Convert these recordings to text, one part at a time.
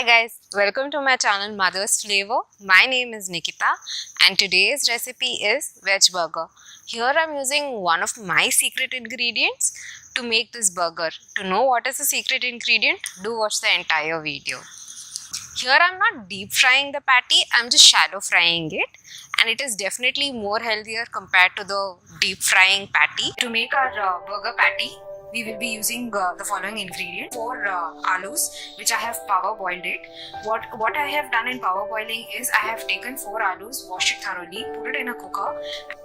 guys, welcome to my channel Mother's Flavor. My name is Nikita and today's recipe is veg burger. Here I'm using one of my secret ingredients to make this burger. To know what is the secret ingredient, do watch the entire video. Here I'm not deep frying the patty, I'm just shallow frying it, and it is definitely more healthier compared to the deep frying patty. To make our burger patty, we will be using the following ingredients: 4 alus, which I have power boiled it. What I have done in power boiling is I have taken 4 alus, washed it thoroughly, put it in a cooker.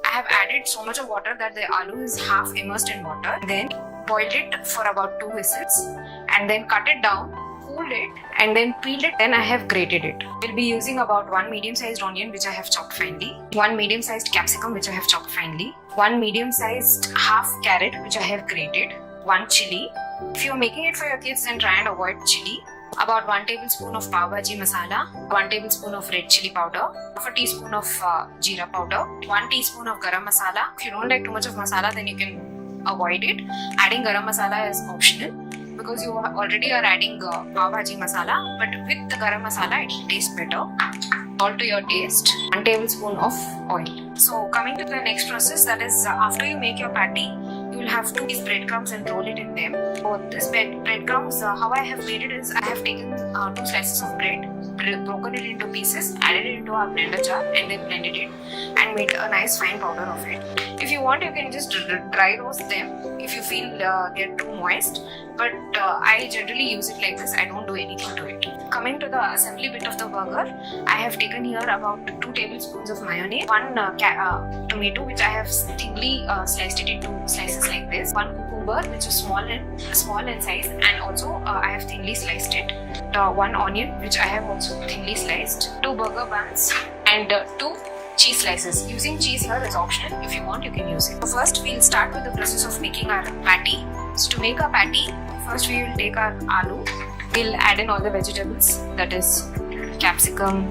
I have added so much of water that the aloo is half immersed in water. Then boiled it for about 2 whistles and then cut it down, cooled it and then peeled it. Then I have grated it. We'll be using about 1 medium-sized onion which I have chopped finely, 1 medium-sized capsicum which I have chopped finely, 1 medium-sized half carrot which I have grated, 1 chili. If you're making it for your kids, then try and avoid chili. About 1 tablespoon of pav bhaji masala, 1 tablespoon of red chili powder, half a teaspoon of jeera powder, 1 teaspoon of garam masala. If you don't like too much of masala, then you can avoid it. Adding garam masala is optional because you already are adding pav bhaji masala, but with the garam masala it will taste better. Salt to your taste, 1 tablespoon of oil. So coming to the next process, that is after you make your patty, you will have to use breadcrumbs and roll it in them. So this breadcrumbs, how I have made it is I have taken 2 slices of bread, broken it into pieces, added it into our blender jar and then blended it and made a nice fine powder of it. If you want, you can just dry roast them if you feel they're too moist, but I generally use it like this. I don't do anything to it. Coming to the assembly bit of the burger, I have taken here about 2 tablespoons of mayonnaise, 1 tomato which I have thinly sliced it into slices like this, 1 cucumber which is small in size and also I have thinly sliced it, 1 onion which I have also thinly sliced, 2 burger buns and 2 cheese slices. Using cheese here is optional. If you want, you can use it. So first we'll start with the process of making our patty. So to make a patty, first we will take our aloo. We'll add in all the vegetables, that is capsicum,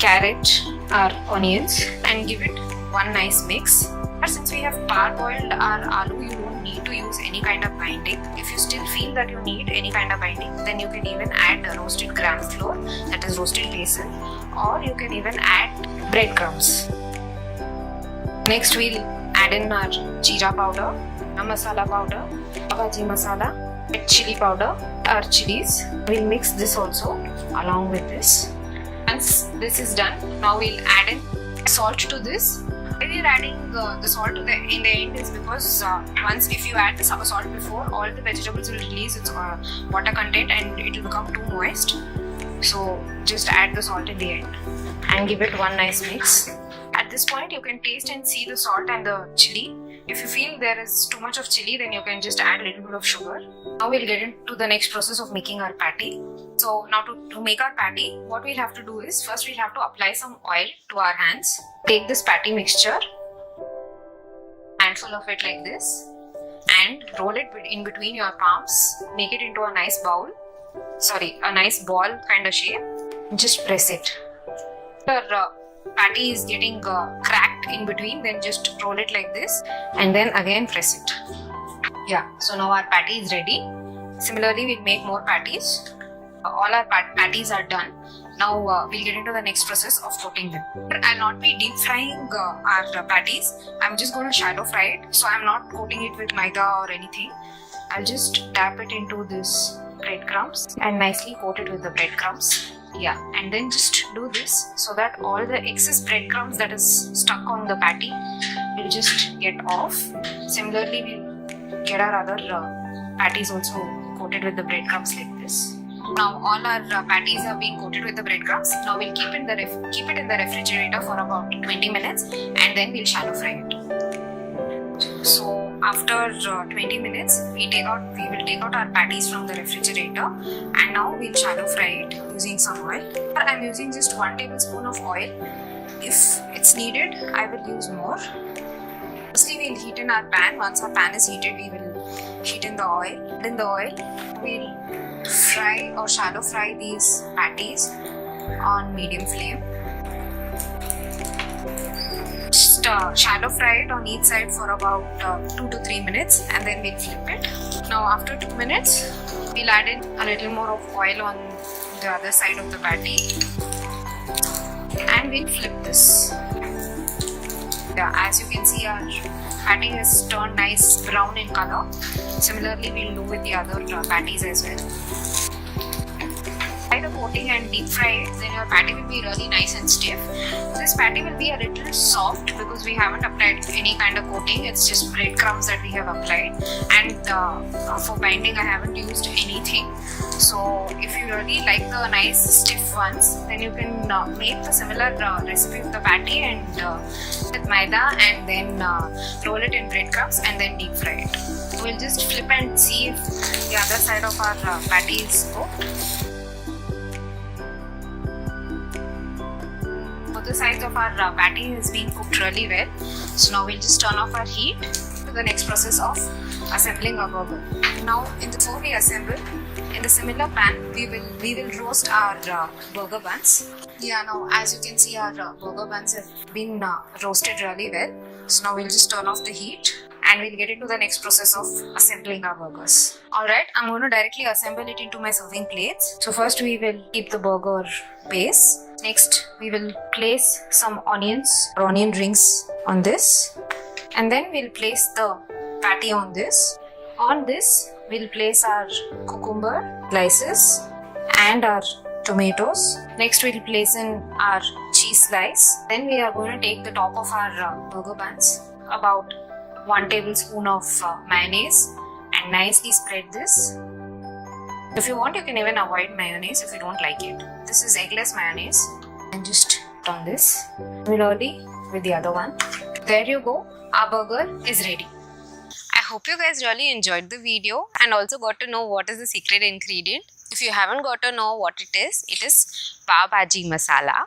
carrot, our onions, and give it one nice mix. Since we have parboiled our aloo, you don't need to use any kind of binding. If you still feel that you need any kind of binding, then you can even add roasted gram flour, that is roasted besan, or you can even add breadcrumbs. Next we'll add in our jeera powder, masala powder, bhaji masala, red chili powder, our chilies. We'll mix this also along with this. Once this is done, now we'll add in salt to this. Why we are adding the salt in the end is because once if you add the salt before, all the vegetables will release its water content and it will become too moist. So just add the salt in the end and give it one nice mix. At this point you can taste and see the salt and the chili. If you feel there is too much of chili, then you can just add a little bit of sugar. Now we'll get into the next process of making our patty. So now to make our patty, what we'll have to do is first we'll have to apply some oil to our hands. Take this patty mixture, handful of it like this, and roll it in between your palms. Make it into a nice bowl. A nice ball kind of shape. Just press it. Your patty is getting cracked in between, then just roll it like this and then again press it. Yeah, so now our patty is ready. Similarly, we'll make more patties. All our patties are done. Now we'll get into the next process of coating them. I'll not be deep frying our patties. I'm just going to shallow fry it. So I'm not coating it with maida or anything. I'll just dab it into this breadcrumbs and nicely coat it with the breadcrumbs. Yeah, and then just do this so that all the excess breadcrumbs that is stuck on the patty will just get off. Similarly, we'll get our other patties also coated with the breadcrumbs like this. Now all our patties are being coated with the breadcrumbs. Now we'll keep it in the refrigerator for about 20 minutes and then we'll shallow fry it. So after 20 minutes, we will take out our patties from the refrigerator and now we'll shallow fry it using some oil. I'm using just 1 tablespoon of oil. If it's needed, I will use more. Firstly, we'll heat in our pan. Once our pan is heated, we will heat in the oil. In the oil, we'll fry or shallow fry these patties on medium flame. Just shallow fry it on each side for about 2 to 3 minutes and then we'll flip it. Now after 2 minutes, we'll add in a little more of oil on the other side of the patty, and we'll flip this. Yeah, as you can see, our patty has turned nice brown in color. Similarly, we'll do with the other patties as well. Try the coating and deep fry it, then your patty will be really nice and stiff. This patty will be a little soft because we haven't applied any kind of coating. It's just breadcrumbs that we have applied, and for binding I haven't used anything. So if you really like the nice stiff ones, then you can make the similar recipe of the patty and with maida, and then roll it in breadcrumbs and then deep fry it. We'll just flip and see if the other side of our patty is cooked. Both the sides of our patty is being cooked really well. So now we'll just turn off our heat to the next process of assembling our burger. Now, before we assemble, in the similar pan, we will roast our burger buns. Yeah, now as you can see, our burger buns have been roasted really well. So now we'll just turn off the heat and we'll get into the next process of assembling our burgers. Alright, I'm going to directly assemble it into my serving plates. So first we will keep the burger base. Next we will place some onions or onion rings on this, and then we'll place the patty on this. On this we'll place our cucumber slices and our tomatoes. Next we'll place in our cheese slice. Then we are going to take the top of our burger buns, about 1 tablespoon of mayonnaise, and nicely spread this. If you want, you can even avoid mayonnaise if you don't like it. This is eggless mayonnaise, and just turn this. Similarly with the other one. There you go, our burger is ready. I hope you guys really enjoyed the video and also got to know what is the secret ingredient. If you haven't got to know what it is pav bhaji masala.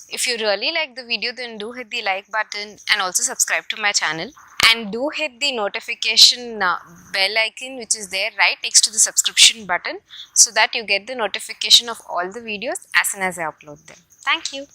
If you really like the video, then do hit the like button and also subscribe to my channel. And do hit the notification bell icon which is there right next to the subscription button, so that you get the notification of all the videos as soon as I upload them. Thank you.